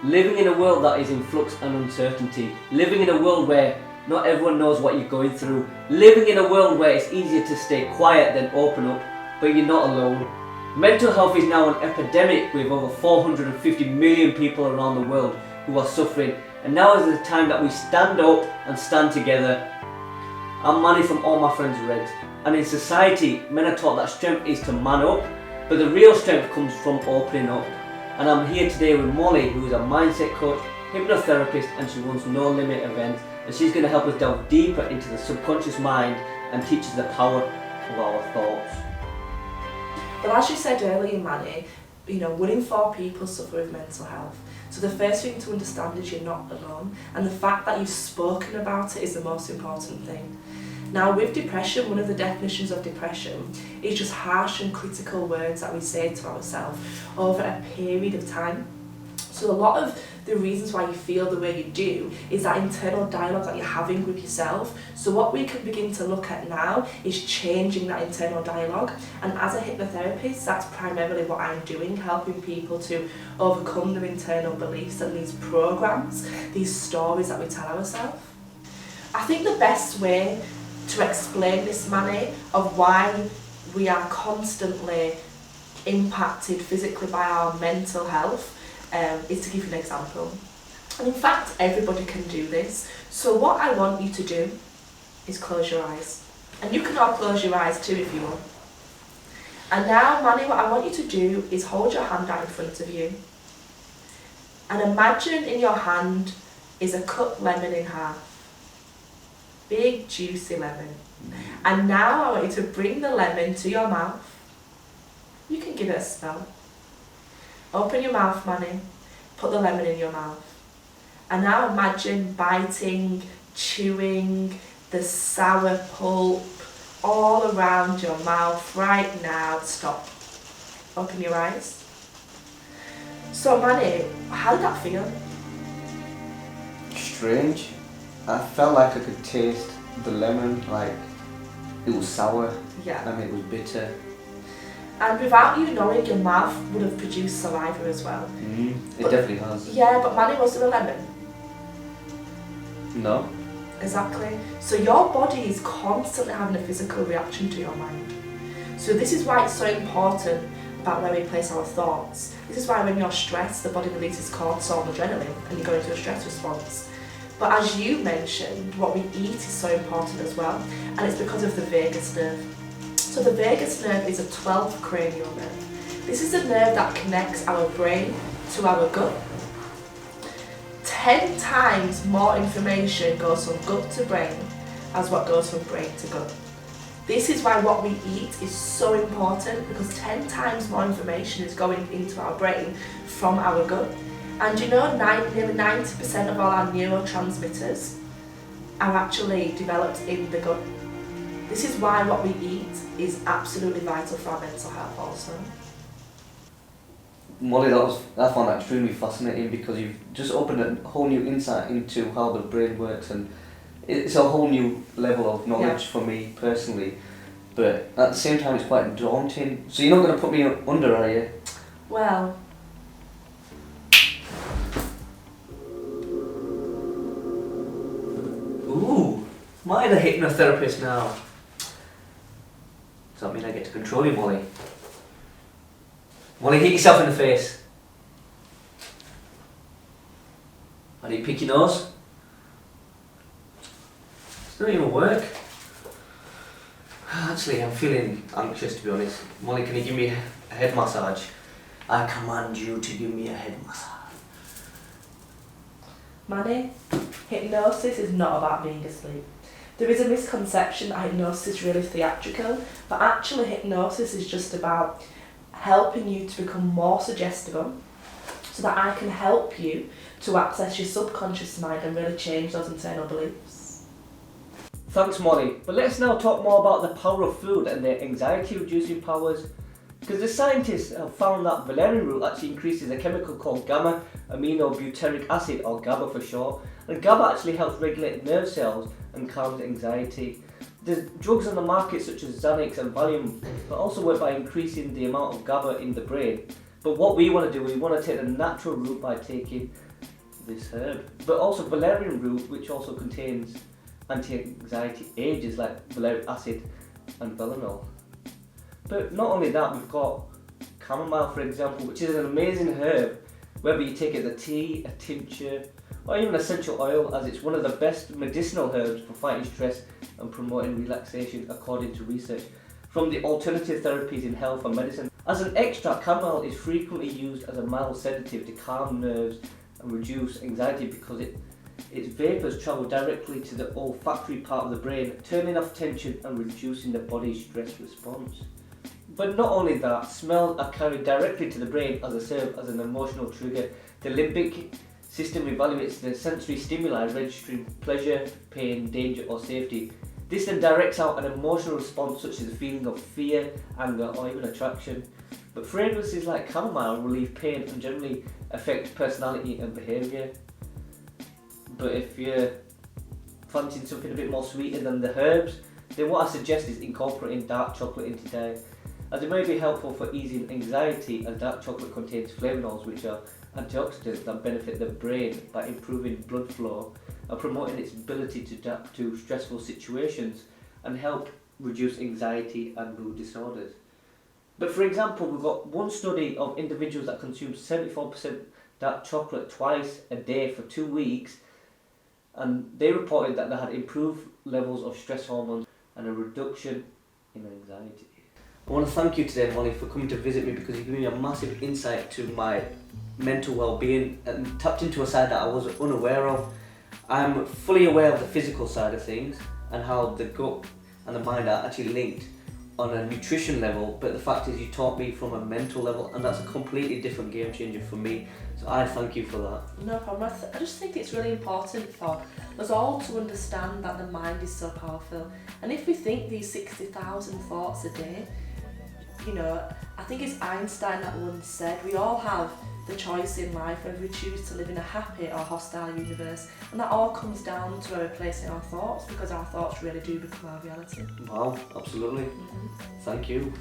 Living in a world that is in flux and uncertainty. Living in a world where not everyone knows what you're going through. Living in a world where it's easier to stay quiet than open up, but you're not alone. Mental health is now an epidemic with over 450 million people around the world who are suffering, and now is the time that we stand up and stand together. I'm Manny from All My Friends Red, and in society, men are taught that strength is to man up, but the real strength comes from opening up. And I'm here today with Molly, who is a mindset coach, hypnotherapist, and she runs No Limit events, and she's going to help us delve deeper into the subconscious mind and teach us the power of our thoughts. Well, as you said earlier, Manny, 1 in 4 people suffer with mental health. So the first thing to understand is you're not alone, and the fact that you've spoken about it is the most important thing. Now, with depression, one of the definitions of depression is just harsh and critical words that we say to ourselves over a period of time. So a lot of the reasons why you feel the way you do is that internal dialogue that you're having with yourself. So what we can begin to look at now is changing that internal dialogue. And as a hypnotherapist, that's primarily what I'm doing, helping people to overcome their internal beliefs and these programs, these stories that we tell ourselves. I think the best way to explain this, Manny, of why we are constantly impacted physically by our mental health is to give you an example. And in fact, everybody can do this. So what I want you to do is close your eyes. And you can all close your eyes too if you want. And now, Manny, what I want you to do is hold your hand out in front of you. And imagine in your hand is a cut lemon in half. Big juicy lemon. And now I want you to bring the lemon to your mouth. You can give it a smell. Open your mouth, Manny. Put the lemon in your mouth. And now imagine biting, chewing the sour pulp all around your mouth right now. Stop. Open your eyes. So, Manny, how did that feel? Strange. I felt like I could taste the lemon, like it was sour, and it was bitter. And without you knowing, your mouth would have produced saliva as well. It definitely has. Yeah, but Manny, was there a lemon? No. Exactly. So your body is constantly having a physical reaction to your mind. So this is why it's so important about where we place our thoughts. This is why when you're stressed, the body releases cortisol and adrenaline and you go into a stress response. But as you mentioned, what we eat is so important as well, and it's because of the vagus nerve. So the vagus nerve is a 12th cranial nerve. This is the nerve that connects our brain to our gut. 10 times more information goes from gut to brain as what goes from brain to gut. This is why what we eat is so important, because 10 times more information is going into our brain from our gut. And nearly 90% of all our neurotransmitters are actually developed in the gut. This is why what we eat is absolutely vital for our mental health also. Molly, I found that extremely fascinating, because you've just opened a whole new insight into how the brain works, and it's a whole new level of knowledge for me personally, but at the same time it's quite daunting. So you're not going to put me under, are you? Well, ooh, am I the hypnotherapist now? Does that mean I get to control you, Molly? Molly, hit yourself in the face. How do you pick your nose? It's not even work. Actually, I'm feeling anxious, to be honest. Molly, can you give me a head massage? I command you to give me a head massage. Manny, hypnosis is not about being asleep. There is a misconception that hypnosis is really theatrical, but actually hypnosis is just about helping you to become more suggestible so that I can help you to access your subconscious mind and really change those internal beliefs. Thanks, Molly. But let's now talk more about the power of food and their anxiety-reducing powers. Because the scientists have found that Valerian Root actually increases a chemical called gamma-aminobutyric acid, or GABA for short, and GABA actually helps regulate nerve cells and calms anxiety. There's drugs on the market such as Xanax and Valium that also work by increasing the amount of GABA in the brain. But what we want to do, we want to take the natural route by taking this herb. But also Valerian Root, which also contains anti-anxiety agents like valeric acid and velanol. But not only that, we've got chamomile, for example, which is an amazing herb, whether you take it as a tea, a tincture, or even essential oil, as it's one of the best medicinal herbs for fighting stress and promoting relaxation according to research from the alternative therapies in health and medicine. As an extract, chamomile is frequently used as a mild sedative to calm nerves and reduce anxiety because its vapours travel directly to the olfactory part of the brain, turning off tension and reducing the body's stress response. But not only that, smells are carried directly to the brain as they serve as an emotional trigger. The limbic system evaluates the sensory stimuli, registering pleasure, pain, danger or safety. This then directs out an emotional response such as a feeling of fear, anger or even attraction. But fragrances like chamomile relieve pain and generally affect personality and behaviour. But if you're fancying something a bit more sweeter than the herbs, then what I suggest is incorporating dark chocolate into diet, as it may be helpful for easing anxiety, as dark chocolate contains flavonols which are antioxidants that benefit the brain by improving blood flow and promoting its ability to adapt to stressful situations and help reduce anxiety and mood disorders. But for example, we've got one study of individuals that consumed 74% dark chocolate twice a day for 2 weeks, and they reported that they had improved levels of stress hormones and a reduction in anxiety. I want to thank you today, Molly, for coming to visit me because you gave me a massive insight to my mental well-being and tapped into a side that I was unaware of. I'm fully aware of the physical side of things and how the gut and the mind are actually linked on a nutrition level, but the fact is you taught me from a mental level, and that's a completely different game changer for me, so I thank you for that. No problem. I just think it's really important for us all to understand that the mind is so powerful, and if we think these 60,000 thoughts a day, you know, I think it's Einstein that once said we all have the choice in life whether we choose to live in a happy or hostile universe, and that all comes down to where we're placing our thoughts, because our thoughts really do become our reality. Wow, absolutely. Thank you.